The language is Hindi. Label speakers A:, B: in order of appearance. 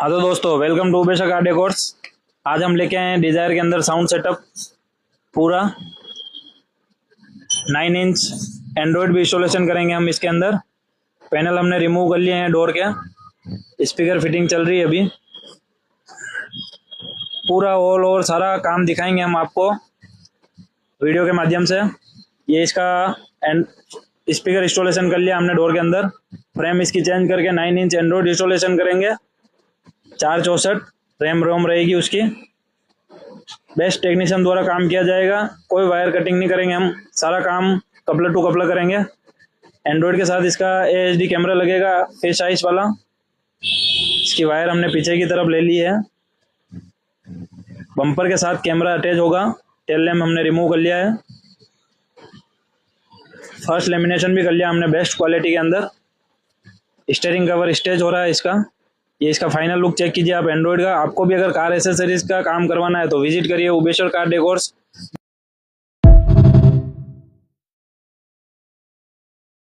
A: हाँ तो दोस्तों, वेलकम टू उबेशा कार डेकोर्स। आज हम लेके आए हैं डिजायर के अंदर साउंड सेटअप पूरा 9 इंच। एंड्रॉयड भी इंस्टॉलेशन करेंगे हम इसके अंदर। पैनल हमने रिमूव कर लिए हैं डोर के। स्पीकर फिटिंग चल रही है अभी। पूरा ऑल ओवर सारा काम दिखाएंगे हम आपको वीडियो के माध्यम से। ये इसका एंड स्पीकर इंस्टॉलेशन कर लिया हमने डोर के अंदर। फ्रेम इसकी चेंज करके 9 इंच एंड्रॉयड इंस्टॉलेशन करेंगे। 464 रैम रोम रहेगी उसकी। बेस्ट टेक्नीशियन द्वारा काम किया जाएगा। कोई वायर कटिंग नहीं करेंगे हम, सारा काम कपलर टू कपलर करेंगे। एंड्रॉयड के साथ इसका AHD कैमरा लगेगा फेस आइस वाला। इसकी वायर हमने पीछे की तरफ ले ली है। बम्पर के साथ कैमरा अटैच होगा। टेल लैम्प हमने रिमूव कर लिया है। फर्स्ट लेमिनेशन भी कर लिया हमने बेस्ट क्वालिटी के अंदर। स्टीयरिंग कवर स्टेज हो रहा है इसका। ये इसका फाइनल लुक चेक कीजिए आप एंड्रॉयड का। आपको भी अगर कार एसेसरीज का काम करवाना है तो विजिट करिए उबेशा कार डेकोर्स।